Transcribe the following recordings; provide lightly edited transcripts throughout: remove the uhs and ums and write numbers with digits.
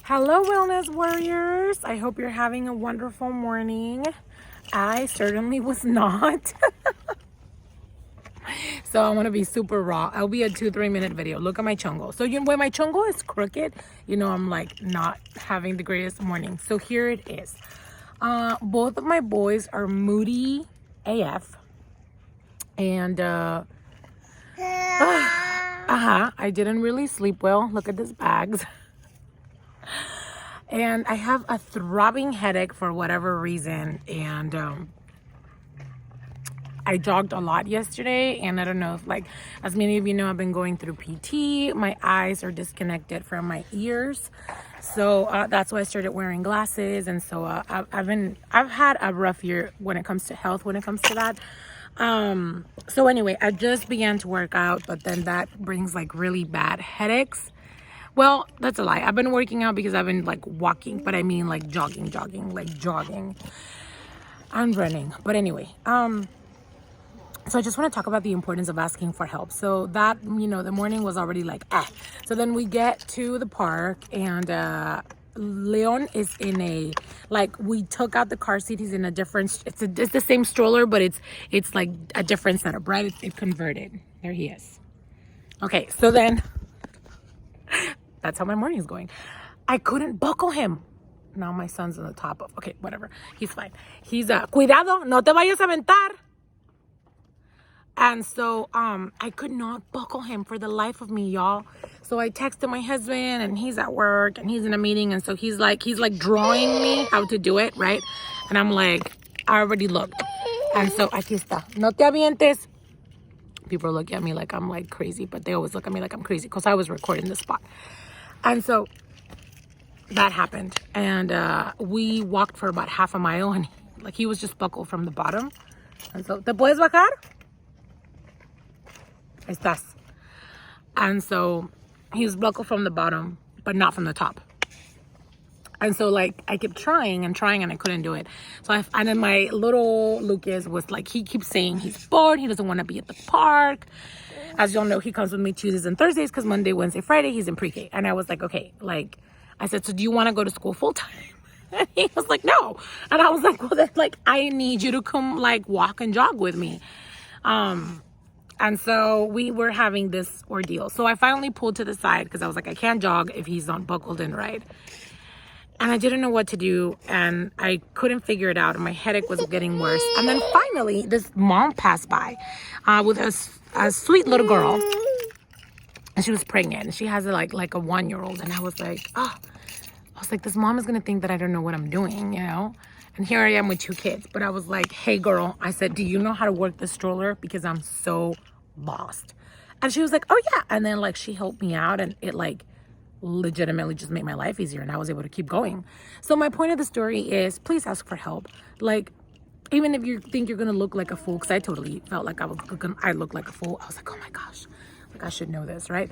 Hello, wellness warriors. I hope you're having a wonderful morning. I certainly was not. So I'm gonna be super raw. I'll be a 2-3 minute video. Look at my chongo. So when my chongo is crooked, I'm like not having the greatest morning. So here it is. Both of my boys are moody AF, and I didn't really sleep well. Look at these bags. And I have a throbbing headache for whatever reason. And I jogged a lot yesterday. And I don't know if, as many of you know, I've been going through PT. My eyes are disconnected from my ears. So that's why I started wearing glasses. And so I've had a rough year when it comes to health, when it comes to that. So anyway, I just began to work out, but then that brings really bad headaches. Well, that's a lie. I've been working out because I've been walking, but I mean jogging and running. But anyway, so I just want to talk about the importance of asking for help. So that, the morning was already So then we get to the park and Leon is in we took out the car seat. He's in a different, it's the same stroller, but it's like a different setup, right? It converted. There he is. Okay, so then that's how my morning is going. I couldn't buckle him. Now my son's on the top of, okay, whatever. He's fine. He's, cuidado, no te vayas a aventar. And so, I could not buckle him for the life of me, y'all. So I texted my husband and he's at work and he's in a meeting. And so he's drawing me how to do it, right? And I'm like, I already looked. And so, aquí está. No te avientes. People look at me like I'm crazy, but they always look at me like I'm crazy because I was recording the spot. And so that happened. And we walked for about half a mile and he was just buckled from the bottom. And so, ¿te puedes bajar? Estás. And so he was buckled from the bottom, but not from the top. And so I kept trying and I couldn't do it. So and then my little Lucas was he keeps saying he's bored. He doesn't want to be at the park. As y'all know, he comes with me Tuesdays and Thursdays because Monday, Wednesday, Friday, he's in pre-K. And I was like, okay, I said, so do you want to go to school full time? And he was like, no. And I was like, well, then I need you to come walk and jog with me. And so we were having this ordeal. So I finally pulled to the side because I was like, I can't jog if he's not buckled in right. And I didn't know what to do. And I couldn't figure it out. And my headache was getting worse. And then finally, this mom passed by with a sweet little girl. And she was pregnant. And she has a 1-year-old. And I was like, this mom is going to think that I don't know what I'm doing, And here I am with 2 kids. But I was like, hey, girl. I said, do you know how to work the stroller? Because I'm so lost. And she was like, oh, yeah. And then, she helped me out. And it, legitimately just made my life easier. And I was able to keep going. So my point of the story is, please ask for help. Even if you think you're going to look like a fool, because I totally felt like I looked like a fool. I was like, oh, my gosh. I should know this, right?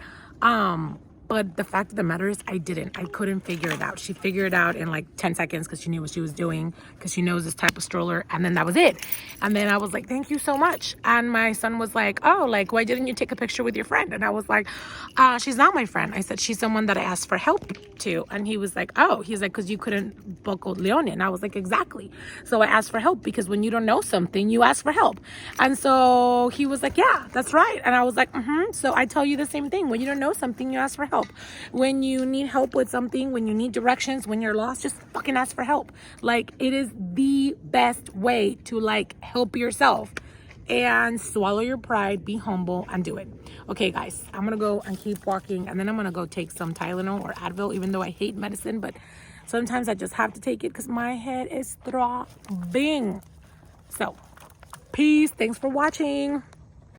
But the fact of the matter is I couldn't figure it out. She figured it out in 10 seconds because she knew what she was doing, because she knows this type of stroller. And then that was it. And then I was like, thank you so much. And my son was like, oh, why didn't you take a picture with your friend? And I was like, she's not my friend. I said, she's someone that I asked for help to. And he was like, oh, he's like, because you couldn't buckle Leone. And I was like, exactly. So I asked for help because when you don't know something, you ask for help. And so he was like, yeah, that's right. And I was like, So I tell you the same thing. When you don't know something, you ask for help. When you need help with something, when you need directions, when you're lost, just fucking ask for help. It is the best way to help yourself. And swallow your pride, be humble, and do it. Okay, guys, I'm gonna go and keep walking, and then I'm gonna go take some Tylenol or Advil, even though I hate medicine, but sometimes I just have to take it because my head is throbbing. So, peace. Thanks for watching.